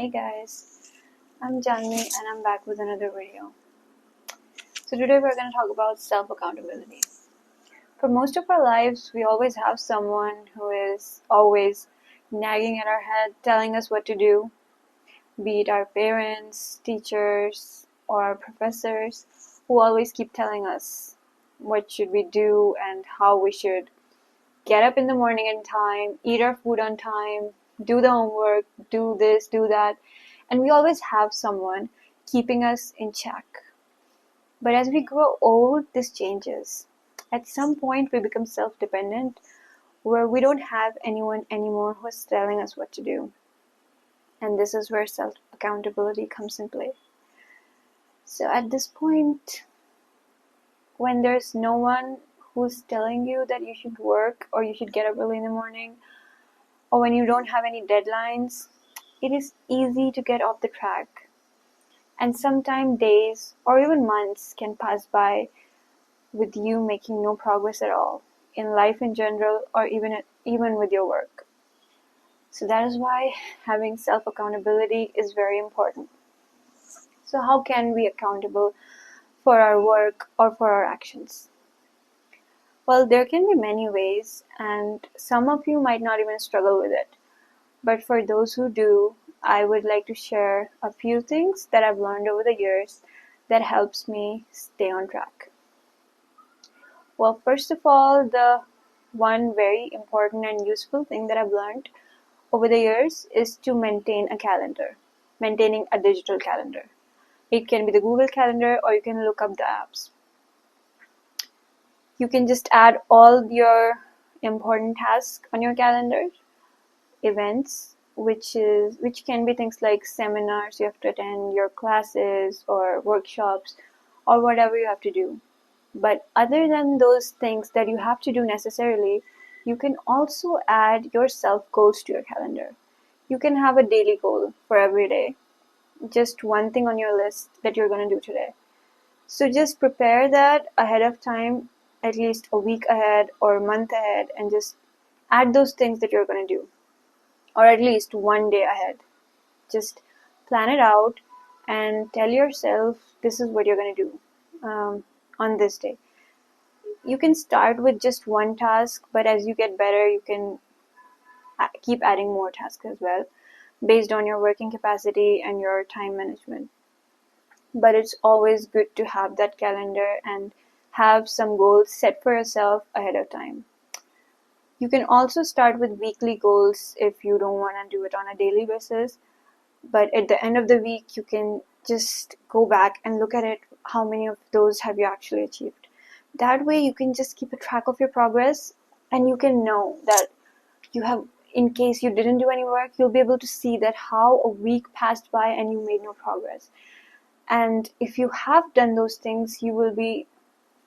Hey guys, I'm Janvi and I'm back with another video. So today we're going to talk about self-accountability. For most of our lives, we always have someone who is always nagging at our head, telling us what to do, be it our parents, teachers, or our professors, who always keep telling us what should we do and how we should get up in the morning in time, eat our food on time, do the homework, do this, do that. And we always have someone keeping us in check. But as we grow old, this changes. At some point, we become self dependent, where we don't have anyone anymore who's telling us what to do. And this is where self accountability comes in play. So at this point, when there's no one who's telling you that you should work or you should get up early in the morning, or when you don't have any deadlines, it is easy to get off the track. And sometimes days or even months can pass by with you making no progress at all in life in general, or even with your work. So that is why having self accountability is very important. So how can we be accountable for our work or for our actions? Well, there can be many ways, and some of you might not even struggle with it. But for those who do, I would like to share a few things that I've learned over the years that helps me stay on track. Well, first of all, the one very important and useful thing that I've learned over the years is to maintain a calendar, maintaining a digital calendar. It can be the Google Calendar, or you can look up the apps. You can just add all your important tasks on your calendar, events, which can be things like seminars you have to attend, your classes or workshops, or whatever you have to do. But other than those things that you have to do necessarily, you can also add your self goals to your calendar. You can have a daily goal for every day, just one thing on your list that you're going to do today. So just prepare that ahead of time, at least a week ahead or a month ahead, and just add those things that you're going to do, or at least one day ahead. Just plan it out and tell yourself this is what you're going to do on this day. You can start with just one task, but as you get better, you can keep adding more tasks as well, based on your working capacity and your time management. But it's always good to have that calendar and have some goals set for yourself ahead of time. You can also start with weekly goals if you don't want to do it on a daily basis. But at the end of the week, you can just go back and look at it. How many of those have you actually achieved? That way, you can just keep a track of your progress, and you can know that you have, in case you didn't do any work, you'll be able to see that how a week passed by and you made no progress. And if you have done those things, you will be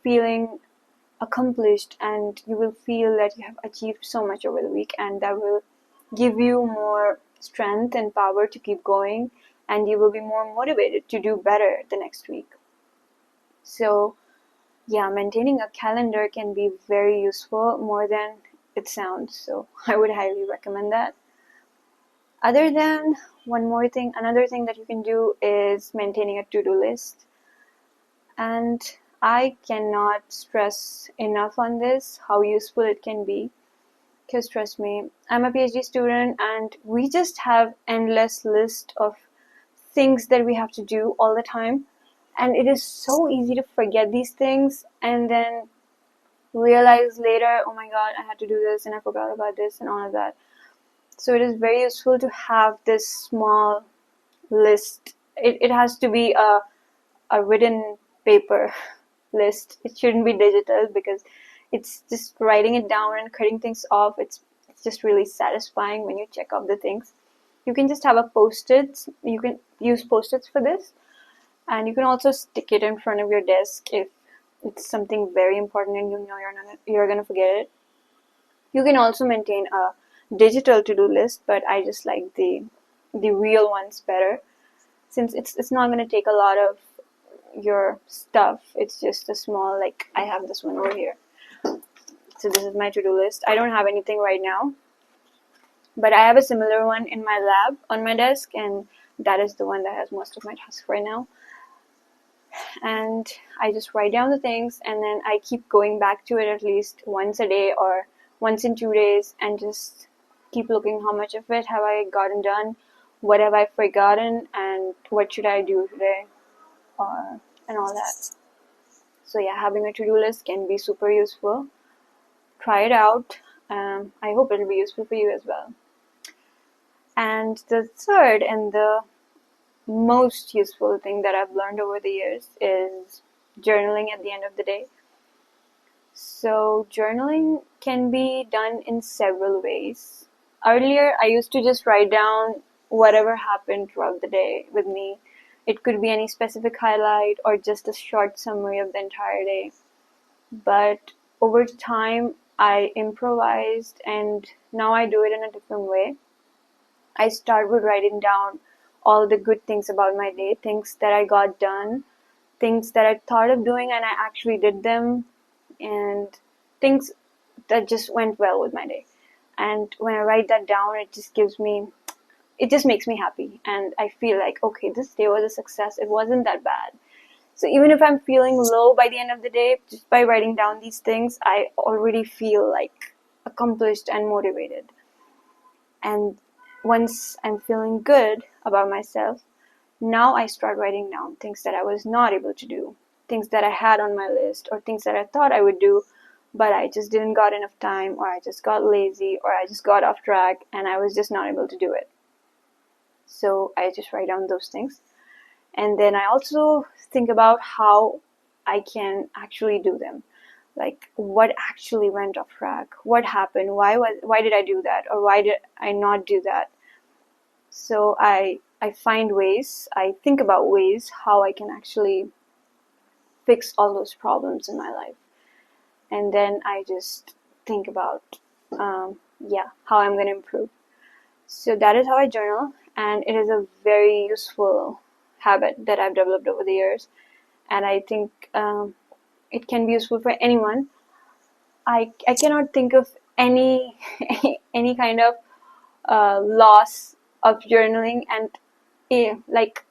feeling accomplished and you will feel that you have achieved so much over the week, and that will give you more strength and power to keep going, and you will be more motivated to do better the next week. So yeah, maintaining a calendar can be very useful, more than it sounds, so I would highly recommend that. Another thing that you can do is maintaining a to-do list. And I cannot stress enough on this, how useful it can be. Because trust me, I'm a PhD student and we just have endless list of things that we have to do all the time. And it is so easy to forget these things and then realize later, oh my god, I had to do this and I forgot about this and all of that. So it is very useful to have this small list. It has to be a written paper list. It shouldn't be digital, because it's just writing it down and cutting things off. It's just really satisfying when you check off the things. You can just have a post-it. You can use post-its for this, and you can also stick it in front of your desk if it's something very important and you know you're gonna forget it. You can also maintain a digital to-do list, but I just like the real ones better, since it's not gonna take a lot of your stuff. It's just a small, like I have this one over here. So this is my to-do list. I don't have anything right now, but I have a similar one in my lab on my desk, and that is the one that has most of my tasks right now. And I just write down the things, and then I keep going back to it at least once a day or once in 2 days, and just keep looking how much of it have I gotten done, what have I forgotten, and what should I do today, and all that. So yeah, having a to-do list can be super useful. Try it out. I hope it'll be useful for you as well. And the third and the most useful thing that I've learned over the years is journaling at the end of the day. So journaling can be done in several ways. Earlier, I used to just write down whatever happened throughout the day with me. It could be any specific highlight or just a short summary of the entire day. But over time, I improvised, and now I do it in a different way. I start with writing down all the good things about my day, things that I got done, things that I thought of doing and I actually did them, and things that just went well with my day. And when I write that down, it just makes me happy, and I feel like, okay, this day was a success. It wasn't that bad. So even if I'm feeling low by the end of the day, just by writing down these things, I already feel like accomplished and motivated. And once I'm feeling good about myself, now I start writing down things that I was not able to do, things that I had on my list, or things that I thought I would do, but I just didn't got enough time, or I just got lazy, or I just got off track, and I was just not able to do it. So I just write down those things. And then I also think about how I can actually do them. Like, what actually went off track? What happened? Why did I do that? Or why did I not do that? So I find ways, I think about ways how I can actually fix all those problems in my life. And then I just think about, how I'm going to improve. So that is how I journal, and it is a very useful habit that I've developed over the years. And I think it can be useful for anyone. I cannot think of any any kind of loss of journaling, and like,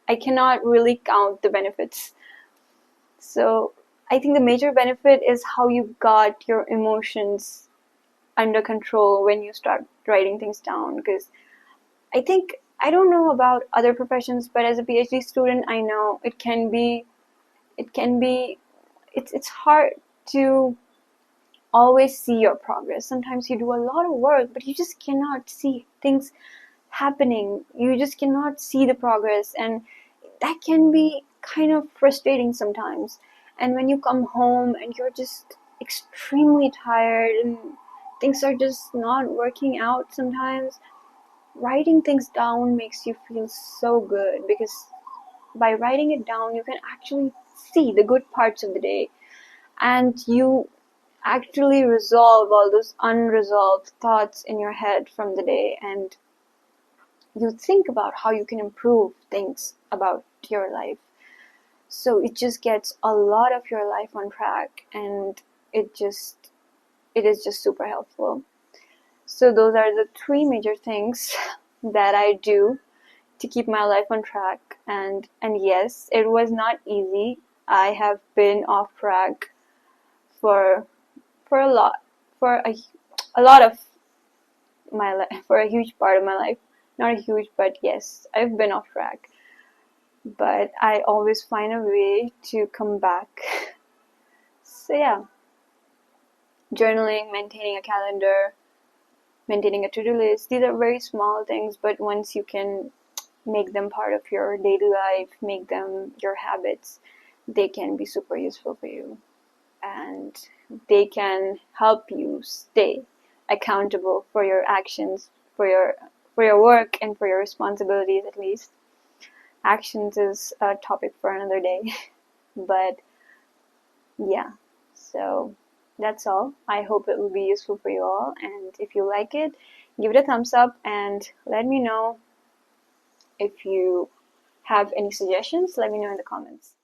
I cannot really count the benefits. So I think the major benefit is how you got your emotions under control when you start writing things down. Because I don't know about other professions, but as a PhD student, I know it can be it's hard to always see your progress. Sometimes you do a lot of work, but you just cannot see things happening. You just cannot see the progress, and that can be kind of frustrating sometimes. And when you come home and you're just extremely tired and things are just not working out sometimes, writing things down makes you feel so good, because by writing it down, you can actually see the good parts of the day, and you actually resolve all those unresolved thoughts in your head from the day, and you think about how you can improve things about your life. So it just gets a lot of your life on track, and it is just super helpful. So those are the three major things that I do to keep my life on track. And yes, it was not easy. I have been off track for a lot for a lot of my life, for a huge part of my life. Not a huge, but yes, I've been off track. But I always find a way to come back. So yeah, journaling, maintaining a calendar, maintaining a to-do list, these are very small things, but once you can make them part of your daily life, make them your habits, they can be super useful for you, and they can help you stay accountable for your actions, for your work, and for your responsibilities. At least actions is a topic for another day. But yeah, so that's all. I hope it will be useful for you all, and if you like it, give it a thumbs up and let me know. If you have any suggestions, let me know in the comments.